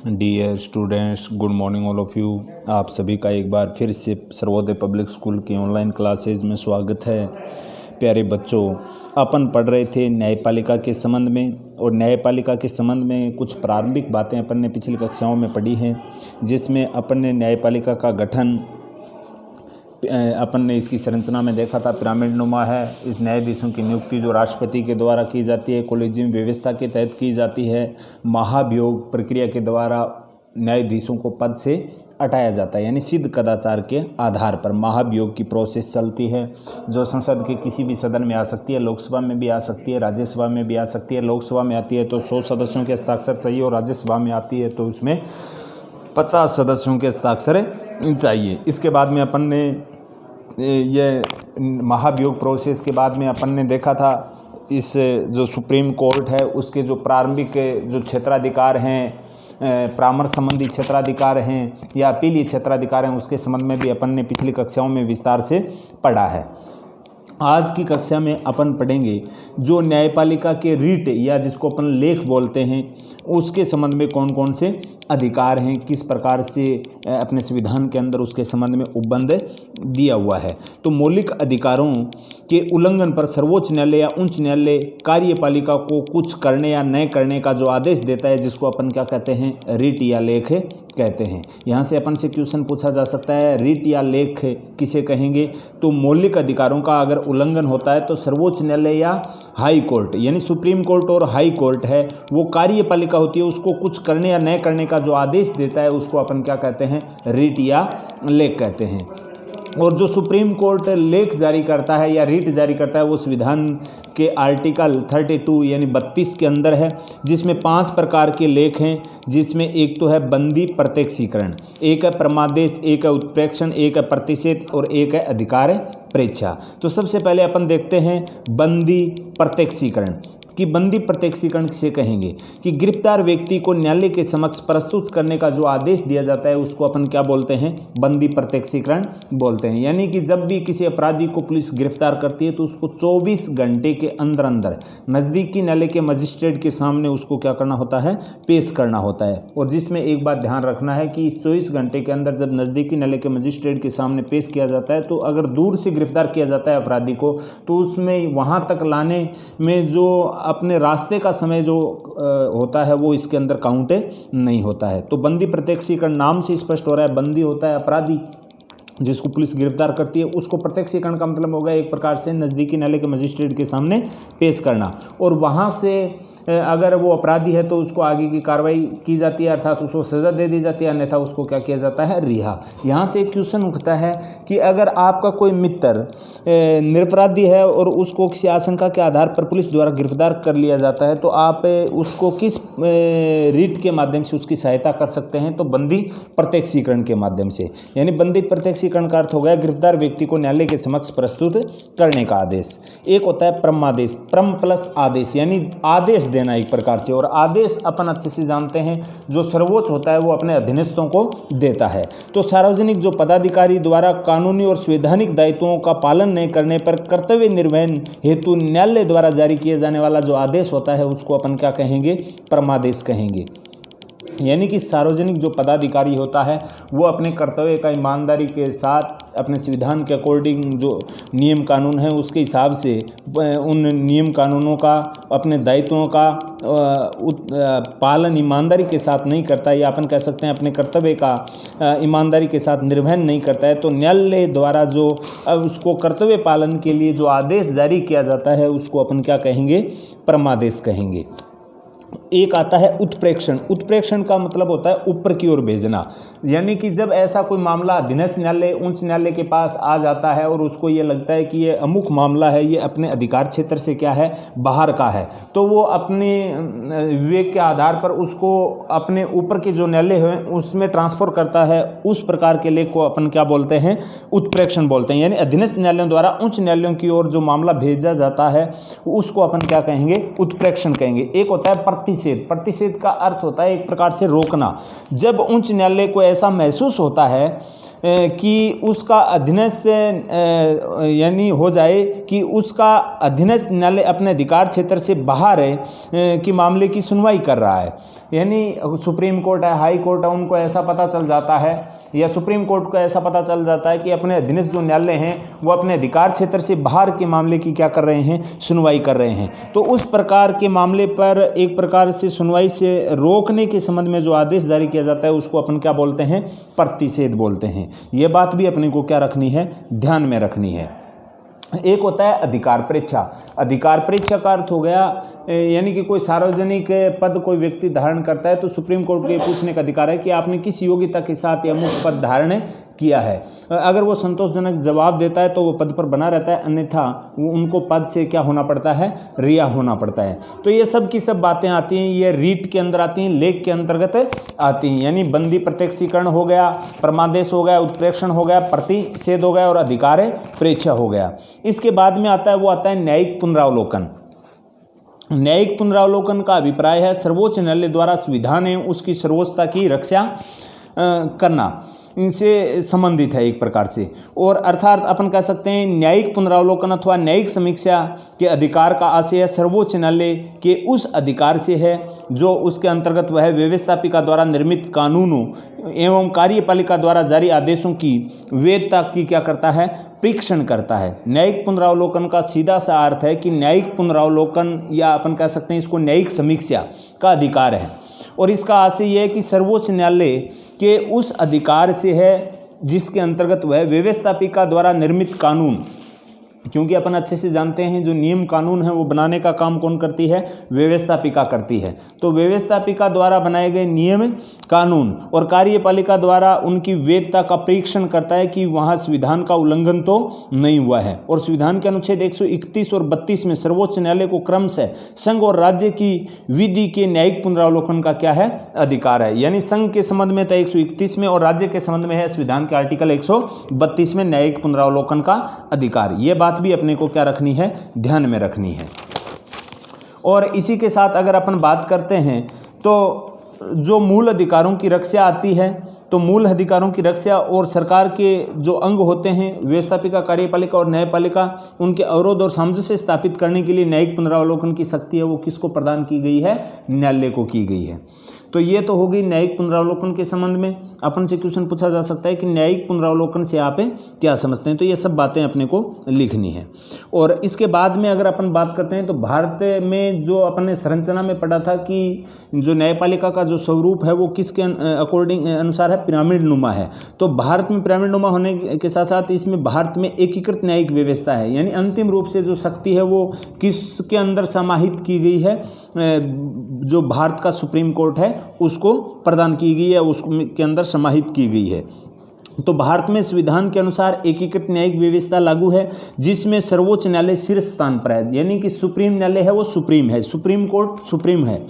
Dear students, good morning all of you. आप सभी का एक बार फिर से सर्वोदय पब्लिक स्कूल की ऑनलाइन क्लासेज में स्वागत है। प्यारे बच्चों, अपन पढ़ रहे थे न्यायपालिका के संबंध में, और न्यायपालिका के संबंध में कुछ प्रारंभिक बातें अपन ने पिछली कक्षाओं में पढ़ी हैं, जिसमें अपन ने न्यायपालिका का गठन, अपन ने इसकी संरचना में देखा था पिरामिड नुमा है। इस न्यायाधीशों की नियुक्ति जो राष्ट्रपति के द्वारा की जाती है, कोलेजियम व्यवस्था के तहत की जाती है। महाभियोग प्रक्रिया के द्वारा न्यायाधीशों को पद से हटाया जाता है, यानी सिद्ध कदाचार के आधार पर महाभियोग की प्रोसेस चलती है, जो संसद के किसी भी सदन में आ सकती है। लोकसभा में भी आ सकती है, राज्यसभा में भी आ सकती है। लोकसभा में आती है तो 100 सदस्यों के हस्ताक्षर चाहिए, और राज्यसभा में आती है तो उसमें 50 सदस्यों के हस्ताक्षर चाहिए। इसके बाद में अपन ने ये महाभियोग प्रोसेस के बाद में अपन ने देखा था इस जो सुप्रीम कोर्ट है उसके जो प्रारंभिक जो क्षेत्राधिकार हैं, परामर्श संबंधी क्षेत्राधिकार हैं या अपीलीय क्षेत्राधिकार हैं, उसके संबंध में भी अपन ने पिछली कक्षाओं में विस्तार से पढ़ा है। आज की कक्षा में अपन पढ़ेंगे जो न्यायपालिका के रीट या जिसको अपन लेख बोलते हैं, उसके संबंध में कौन कौन से अधिकार हैं, किस प्रकार से अपने संविधान के अंदर उसके संबंध में उपबंध दिया हुआ है। तो मौलिक अधिकारों के उल्लंघन पर सर्वोच्च न्यायालय या उच्च न्यायालय कार्यपालिका को कुछ करने या न करने का जो आदेश देता है, जिसको अपन क्या कहते हैं, रीट या लेख कहते हैं। यहाँ से अपन से क्वेश्चन पूछा जा सकता है, रीट या लेख किसे कहेंगे? तो मौलिक अधिकारों का अगर उल्लंघन होता है तो सर्वोच्च न्यायालय या हाई कोर्ट, यानी सुप्रीम कोर्ट और हाई कोर्ट है, वो कार्यपालिका होती है, उसको कुछ करने या न करने का जो आदेश देता है उसको अपन क्या कहते हैं, रीट या लेख कहते हैं। और जो सुप्रीम कोर्ट लेख जारी करता है या रीट जारी करता है, वो संविधान के आर्टिकल 32 यानी 32 के अंदर है, जिसमें 5 प्रकार के लेख हैं, जिसमें एक तो है बंदी प्रत्यक्षीकरण, एक है परमादेश, एक है उत्प्रेक्षण, एक है प्रतिषेध और एक है अधिकार परीक्षा। तो सबसे पहले अपन देखते हैं बंदी प्रत्यक्षीकरण कि बंदी प्रत्यक्षीकरण किसे कहेंगे कि गिरफ्तार व्यक्ति को न्यायालय के समक्ष प्रस्तुत करने का जो आदेश दिया जाता है उसको अपन क्या बोलते हैं, बंदी प्रत्यक्षीकरण बोलते हैं। यानी कि जब भी किसी अपराधी को पुलिस गिरफ्तार करती है तो उसको 24 घंटे के अंदर अंदर नज़दीकी न्यायालय के मजिस्ट्रेट के सामने उसको क्या करना होता है, पेश करना होता है। और जिसमें एक बात ध्यान रखना है कि इस 24 घंटे के अंदर जब नज़दीकी न्यायालय के मजिस्ट्रेट के सामने पेश किया जाता है, तो अगर दूर से गिरफ्तार किया जाता है अपराधी को, तो उसमें वहाँ तक लाने में जो अपने रास्ते का समय जो होता है वो इसके अंदर काउंट नहीं होता है। तो बंदी प्रत्यक्षीकरण नाम से स्पष्ट हो रहा है, बंदी होता है अपराधी जिसको पुलिस गिरफ्तार करती है, उसको प्रत्यक्षीकरण का मतलब होगा एक प्रकार से नज़दीकी न्यायालय के मजिस्ट्रेट के सामने पेश करना, और वहाँ से अगर वो अपराधी है तो उसको आगे की कार्रवाई की जाती है, अर्थात उसको सज़ा दे दी जाती है, अन्यथा उसको क्या किया जाता है, रिहा। यहाँ से एक क्वेश्चन उठता है कि अगर आपका कोई मित्र निरपराधी है और उसको किसी आशंका के आधार पर पुलिस द्वारा गिरफ्तार कर लिया जाता है, तो आप उसको किस रीट के माध्यम से उसकी सहायता कर सकते हैं? तो बंदी प्रत्यक्षीकरण के माध्यम से। यानी बंदी प्रत्यक्षीकरण का अर्थ हो गया गिरफ्तार व्यक्ति को न्यायालय के समक्ष प्रस्तुत करने का आदेश। एक होता है परमादेश, परम प्लस आदेश, यानी आदेश देना एक प्रकार से, और आदेश अपन अच्छे से जानते हैं जो सर्वोच्च होता है वो अपने अधीनस्थों को देता है। तो सार्वजनिक जो पदाधिकारी द्वारा कानूनी और संवैधानिक दायित्वों का पालन नहीं करने पर कर्तव्य निर्वहन हेतु न्यायालय द्वारा जारी किए जाने वाला जो आदेश होता है उसको अपन क्या कहेंगे, परमादेश कहेंगे। यानी कि सार्वजनिक जो पदाधिकारी होता है वो अपने कर्तव्य का ईमानदारी के साथ अपने संविधान के अकॉर्डिंग जो नियम कानून है उसके हिसाब से उन नियम कानूनों का, अपने दायित्वों का पालन ईमानदारी के साथ नहीं करता, या अपन कह सकते हैं अपने कर्तव्य का ईमानदारी के साथ निर्वहन नहीं करता है, तो न्यायालय द्वारा जो उसको कर्तव्य पालन के लिए जो आदेश जारी किया जाता है उसको अपन क्या कहेंगे, परमादेश कहेंगे। एक आता है उत्प्रेक्षण। उत्प्रेक्षण का मतलब होता है ऊपर की ओर भेजना, यानी कि जब ऐसा कोई मामला अधीनस्थ न्यायालय, उच्च न्यायालय के पास आ जाता है और उसको ये लगता है कि ये अमुक मामला है, ये अपने अधिकार क्षेत्र से क्या है, बाहर का है, तो वो अपने विवेक के आधार पर उसको अपने ऊपर के जो न्यायालय है उसमें ट्रांसफर करता है। उस प्रकार के लेख को अपन क्या बोलते हैं, उत्प्रेक्षण बोलते हैं। यानी अधीनस्थ न्यायालयों द्वारा उच्च न्यायालयों की ओर जो मामला भेजा जाता है उसको अपन क्या कहेंगे, उत्प्रेक्षण कहेंगे। एक होता है प्रतिषेध। प्रतिषेध का अर्थ होता है एक प्रकार से रोकना। जब उच्च न्यायालय को ऐसा महसूस होता है कि उसका अधीनस्थ यानी हो जाए कि उसका अधीनस्थ न्यायालय अपने अधिकार क्षेत्र से बाहर है कि मामले की सुनवाई कर रहा है। यानी सुप्रीम कोर्ट है, हाई कोर्ट है, उनको ऐसा पता चल जाता है या सुप्रीम कोर्ट को ऐसा पता चल जाता है कि अपने अधीनस्थ जो न्यायालय हैं वो अपने अधिकार क्षेत्र से बाहर के मामले की क्या कर रहे हैं, सुनवाई कर रहे हैं। तो उस प्रकार के मामले पर एक प्रकार से सुनवाई से रोकने के संबंध में जो आदेश जारी किया जाता है उसको अपन क्या बोलते हैं, प्रतिषेध बोलते हैं। ये बात भी अपने को क्या रखनी है, ध्यान में रखनी है। एक होता है अधिकार परीक्षा। अधिकार परीक्षा का अर्थ हो गया यानी कि कोई सार्वजनिक पद कोई व्यक्ति धारण करता है तो सुप्रीम कोर्ट के पूछने का अधिकार है कि आपने किस योग्यता के साथ यह मुख्य पद धारण किया है। अगर वो संतोषजनक जवाब देता है तो वो पद पर बना रहता है, अन्यथा वो उनको पद से क्या होना पड़ता है, रिहा होना पड़ता है। तो ये सब की सब बातें आती हैं, ये रीट के अंदर आती हैं, लेख के अंतर्गत आती हैं। यानी बंदी प्रत्यक्षीकरण हो गया, परमादेश हो गया, उत्प्रेक्षण हो गया, प्रतिषेध हो गया और अधिकार परीक्षा हो गया। इसके बाद में आता है वो आता है न्यायिक पुनरावलोकन। न्यायिक पुनरावलोकन का अभिप्राय है सर्वोच्च न्यायालय द्वारा संविधान एवं उसकी सर्वोच्चता की रक्षा करना, इनसे संबंधित है एक प्रकार से। और अर्थात अपन कह सकते हैं न्यायिक पुनरावलोकन अथवा न्यायिक समीक्षा के अधिकार का आशय सर्वोच्च न्यायालय के उस अधिकार से है जो उसके अंतर्गत वह व्यवस्थापिका द्वारा निर्मित कानूनों एवं कार्यपालिका द्वारा जारी आदेशों की वैधता की क्या करता है, परीक्षण करता है। न्यायिक पुनरावलोकन का सीधा सा अर्थ है कि न्यायिक पुनरावलोकन या अपन कह सकते हैं इसको न्यायिक समीक्षा का अधिकार है। और इसका आशय यह है कि सर्वोच्च न्यायालय के उस अधिकार से है जिसके अंतर्गत वह व्यवस्थापिका द्वारा निर्मित कानून, क्योंकि अपन अच्छे से जानते हैं जो नियम कानून है वो बनाने का काम कौन करती है, व्यवस्थापिका करती है। तो व्यवस्थापिका द्वारा बनाए गए नियम कानून और कार्यपालिका द्वारा उनकी वैधता का परीक्षण करता है कि वहाँ संविधान का उल्लंघन तो नहीं हुआ है। और संविधान के अनुच्छेद 131 और 32 में सर्वोच्च न्यायालय को क्रमशः संघ और राज्य की विधि के न्यायिक पुनरावलोकन का क्या है, अधिकार है। यानी संघ के संबंध में तो 131 में और राज्य के संबंध में है संविधान के आर्टिकल 132 में न्यायिक पुनरावलोकन का अधिकार। ये बात भी अपने को क्या रखनी है, ध्यान में रखनी है। और इसी के साथ अगर अपन बात करते हैं तो जो मूल अधिकारों की रक्षा आती है, तो मूल अधिकारों की रक्षा और सरकार के जो अंग होते हैं व्यवस्थापिका, कार्यपालिका और न्यायपालिका, उनके अवरोध और सामंजस्य स्थापित करने के लिए न्यायिक पुनरावलोकन की शक्ति है वो किसको प्रदान की गई है, न्यायालय को की गई है। तो ये तो होगी न्यायिक पुनरावलोकन के संबंध में। अपन से क्वेश्चन पूछा जा सकता है कि न्यायिक पुनरावलोकन से आप क्या समझते हैं, तो ये सब बातें अपने को लिखनी है। और इसके बाद में अगर अपन बात करते हैं तो भारत में जो अपन ने संरचना में पढ़ा था कि जो न्यायपालिका का जो स्वरूप है वो किसके अकॉर्डिंग अनुसार है, पिरामिड नुमा है। तो भारत में पिरामिड नुमा होने के साथ साथ इसमें भारत में एकीकृत न्यायिक व्यवस्था है, यानी अंतिम रूप से जो शक्ति है वो किसके अंदर समाहित की गई है, जो भारत का सुप्रीम कोर्ट है उसको प्रदान की गई है, उसके अंदर समाहित की गई है। तो भारत में संविधान के अनुसार एकीकृत न्यायिक व्यवस्था लागू है जिसमें सर्वोच्च न्यायालय शीर्ष स्थान पर है, यानी कि सुप्रीम न्यायालय है वो सुप्रीम है, सुप्रीम कोर्ट सुप्रीम है,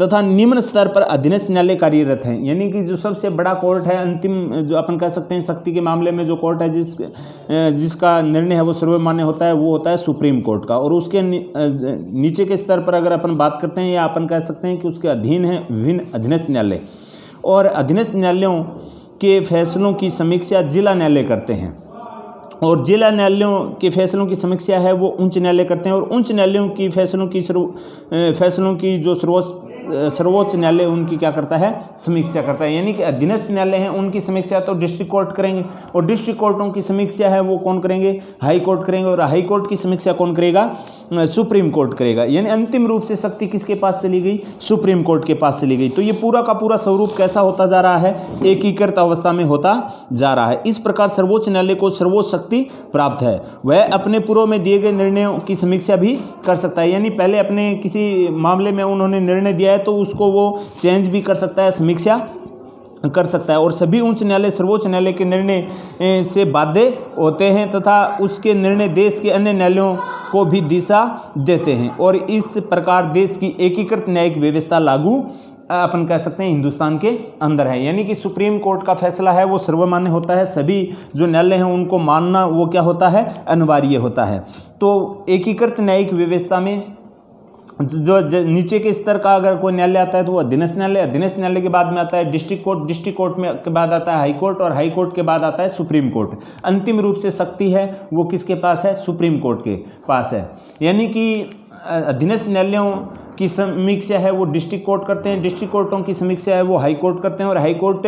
तथा निम्न स्तर पर अधीनस्थ न्यायालय कार्यरत हैं। यानी कि जो सबसे बड़ा कोर्ट है, अंतिम जो अपन कह सकते हैं शक्ति के मामले में जो कोर्ट है जिसका निर्णय है वो सर्वमान्य होता है, वो होता है सुप्रीम कोर्ट का। और उसके नीचे के स्तर पर अगर अपन बात करते हैं या अपन कह सकते हैं कि उसके अधीन है विभिन्न अधीनस्थ न्यायालय, और अधीनस्थ न्यायालयों के फैसलों की समीक्षा जिला न्यायालय करते हैं, और जिला न्यायालयों के फैसलों की समीक्षा है वो उच्च न्यायालय करते हैं, और उच्च न्यायालयों की फैसलों की जो सर्वोच्च न्यायालय उनकी क्या करता है, समीक्षा करता है। यानी कि अधीनस्थ न्यायालय हैं उनकी समीक्षा तो डिस्ट्रिक्ट कोर्ट करेंगे, और डिस्ट्रिक्ट कोर्टों की समीक्षा है वो कौन करेंगे, हाई कोर्ट करेंगे, और हाई कोर्ट की समीक्षा कौन करेगा, सुप्रीम कोर्ट करेगा। यानी अंतिम रूप से शक्ति किसके पास चली गई, सुप्रीम कोर्ट के पास चली गई। तो ये पूरा का पूरा स्वरूप कैसा होता जा रहा है, एकीकृत अवस्था में होता जा रहा है। इस प्रकार सर्वोच्च न्यायालय को सर्वोच्च शक्ति प्राप्त है, वह अपने पूर्व में दिए गए निर्णयों की समीक्षा भी कर सकता है। यानी पहले अपने किसी मामले में उन्होंने निर्णय दिया है तो उसको वो चेंज भी कर सकता है, समीक्षा कर सकता है। और सभी उच्च न्यायालय सर्वोच्च न्यायालय के निर्णय से बाध्य होते हैं तथा उसके निर्णय देश के अन्य न्यायालयों को भी दिशा देते हैं, और इस प्रकार देश की एकीकृत न्यायिक व्यवस्था लागू अपन कह सकते हैं हिंदुस्तान के अंदर है। यानी कि सुप्रीम कोर्ट का फैसला है वो सर्वमान्य होता है, सभी जो न्यायालय हैं उनको मानना वो क्या होता है, अनिवार्य होता है। तो एकीकृत न्यायिक व्यवस्था में नीचे के स्तर का अगर कोई न्यायालय आता है तो वो अधीनस्थ न्यायालय, अधीनस्थ न्यायालय के बाद में आता है डिस्ट्रिक्ट कोर्ट, डिस्ट्रिक्ट कोर्ट में के बाद आता है हाई कोर्ट, और हाई कोर्ट के बाद आता है सुप्रीम कोर्ट। अंतिम रूप से शक्ति है वो किसके पास है? सुप्रीम कोर्ट के पास है। यानी कि अधीनस्थ न्यायालयों की समीक्षा है वो डिस्ट्रिक्ट कोर्ट करते हैं, डिस्ट्रिक्ट कोर्टों की समीक्षा है वो हाई कोर्ट करते हैं, और हाई कोर्ट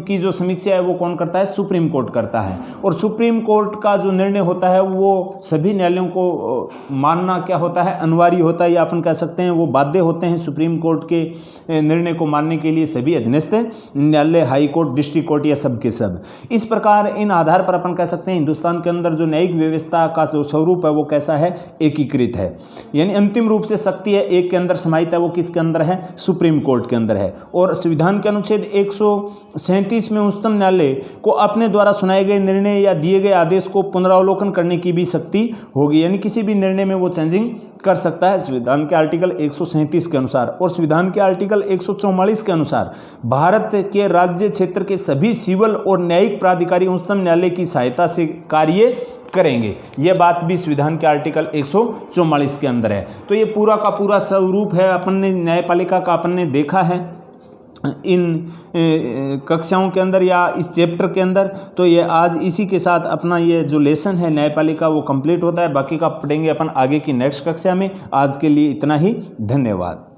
की जो समीक्षा है वो कौन करता है? सुप्रीम कोर्ट करता है। और सुप्रीम कोर्ट का जो निर्णय होता है वो सभी न्यायालयों को मानना क्या होता है? अनिवार्य होता है, या अपन कह सकते हैं वो बाध्य होते हैं सुप्रीम कोर्ट के निर्णय को मानने के लिए सभी अधीनस्थ न्यायालय, हाई कोर्ट, डिस्ट्रिक्ट कोर्ट, या सब के सब। इस प्रकार इन आधार पर अपन कह सकते हैं हिंदुस्तान के अंदर जो न्यायिक व्यवस्था का स्वरूप है वो कैसा है? एकीकृत है। यानी अंतिम रूप से शक्ति है एक के अंदर समाहित है, वो किसके अंदर है? सुप्रीम कोर्ट के अंदर है। और संविधान के अनुच्छेद 137 में उच्चतम न्यायालय को अपने द्वारा सुनाए गए निर्णय या दिए गए आदेश को पुनरावलोकन करने की भी शक्ति होगी, यानी किसी भी निर्णय में वो चेंजिंग कर सकता है संविधान के आर्टिकल 137 के अनुसार। और संविधान के आर्टिकल 144 के अनुसार भारत के राज्य क्षेत्र के सभी सिविल और न्यायिक प्राधिकारी उच्चतम न्यायालय की सहायता से कार्य करेंगे। यह बात भी संविधान के आर्टिकल 144 के अंदर है। तो ये पूरा का पूरा स्वरूप है अपन ने न्यायपालिका का अपन ने देखा है इन कक्षाओं के अंदर या इस चैप्टर के अंदर। तो ये आज इसी के साथ अपना ये जो लेसन है न्यायपालिका वो कंप्लीट होता है। बाकी का पढ़ेंगे अपन आगे की नेक्स्ट कक्षा में। आज के लिए इतना ही, धन्यवाद।